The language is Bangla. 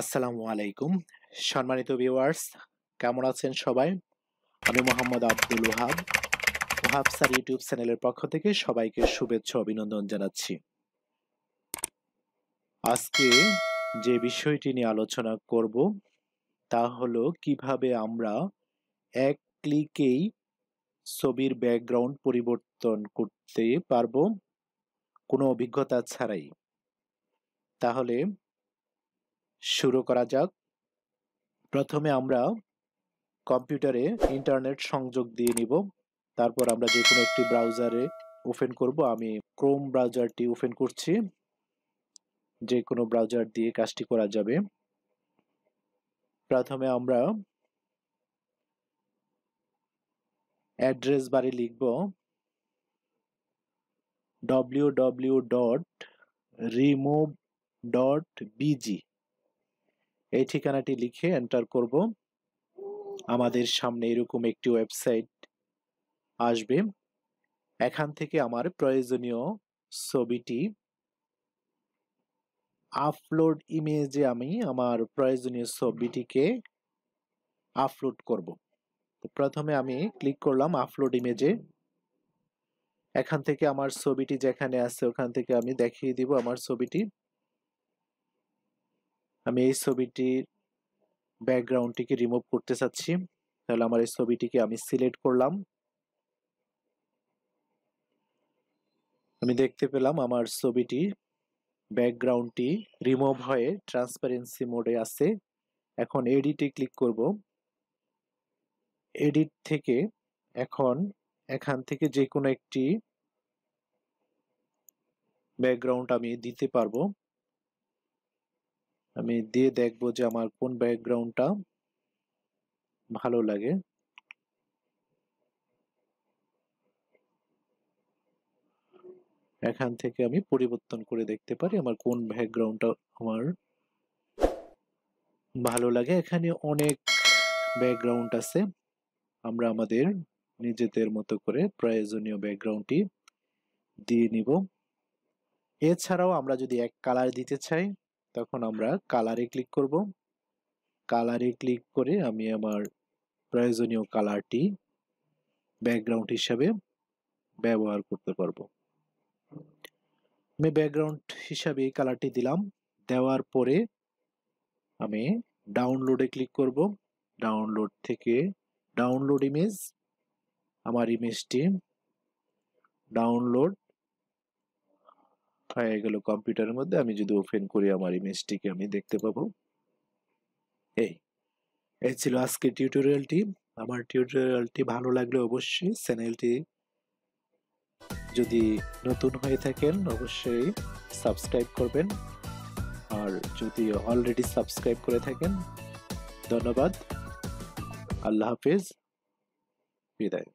আসসালামু আলাইকুম সম্মানিত ভিউয়ার্স, কেমন আছেন সবাই? আমি মোহাম্মদ আব্দুল ওহাবসির ইউটিউব চ্যানেলের পক্ষ থেকে সবাইকে শুভেচ্ছা অভিনন্দন জানাচ্ছি। আজকে যে বিষয়টি নিয়ে আলোচনা করব তা হলো কিভাবে আমরা এক ক্লিকেই ছবির ব্যাকগ্রাউন্ড পরিবর্তন করতে পারবো কোনো অভিজ্ঞতা ছাড়াই। তাহলে শুরু করা যাক। প্রথমে আমরা কম্পিউটারে ইন্টারনেট সংযোগ দিয়ে নিব। তারপর আমরা যে কোনো একটি ব্রাউজারে ওপেন করব। আমি ক্রোম ব্রাউজারটি ওপেন করছি। যে কোনো ব্রাউজার দিয়ে কাজটি করা যাবে। প্রথমে আমরা অ্যাড্রেস বারে লিখব www.remove.bg। এই ঠিকানাটি লিখে এন্টার করব। আমাদের সামনে এরকম একটি ওয়েবসাইট আসবে। এখান থেকে আমার প্রয়োজনীয় ছবিটি আপলোড ইমেজে আমি আমার প্রয়োজনীয় ছবিটিকে আপলোড করব। তো প্রথমে আমি ক্লিক করলাম আপলোড ইমেজে। এখান থেকে আমার ছবিটি যেখানে আছে ওখান থেকে আমি দেখিয়ে দিব আমার ছবিটি। আমি এই ছবিটির ব্যাকগ্রাউন্ডটিকে রিমুভ করতে চাচ্ছি। তাহলে আমার এই ছবিটিকে আমি সিলেক্ট করলাম। আমি দেখতে পেলাম আমার ছবিটি ব্যাকগ্রাউন্ডটি রিমুভ হয়ে ট্রান্সপারেন্সি মোডে আছে। এখন এডিটে ক্লিক করব। এডিট থেকে এখন এখান থেকে যে কোনো একটি ব্যাকগ্রাউন্ড আমি দিতে পারবো। আমি দিয়ে দেখবো যে আমার কোন ব্যাকগ্রাউন্ডটা ভালো লাগে। এখান থেকে আমি পরিবর্তন করে দেখতে পারি আমার কোন ব্যাকগ্রাউন্ডটা আমার ভালো লাগে। এখানে অনেক ব্যাকগ্রাউন্ড আছে। আমরা আমাদের নিজেদের মতো করে প্রয়োজনীয় ব্যাকগ্রাউন্ডটি দিয়ে নিব। এছাড়াও আমরা যদি এক কালার দিতে চাই তখন আমরা কালারে ক্লিক করব। কালারে ক্লিক করে আমি আমার প্রয়োজনীয় কালারটি ব্যাকগ্রাউন্ড হিসাবে ব্যবহার করতে পারবো। আমি ব্যাকগ্রাউন্ড হিসাবে এই কালারটি দিলাম। দেওয়ার পরে আমি ডাউনলোডে ক্লিক করব। ডাউনলোড থেকে ডাউনলোড ইমেজ, আমার ইমেজটি ডাউনলোড হয়ে গেল কম্পিউটারের মধ্যে। আমি যদি ওপেন করি আমার ইমেজটিকে আমি দেখতে পাবো। এই ছিল আজকের টিউটোরিয়ালটি। আমার টিউটোরিয়ালটি ভালো লাগলে অবশ্যই চ্যানেলটি যদি নতুন হয়ে থাকেন অবশ্যই সাবস্ক্রাইব করবেন। আর যদি অলরেডি সাবস্ক্রাইব করে থাকেন ধন্যবাদ। আল্লাহ হাফেজ, বিদায়।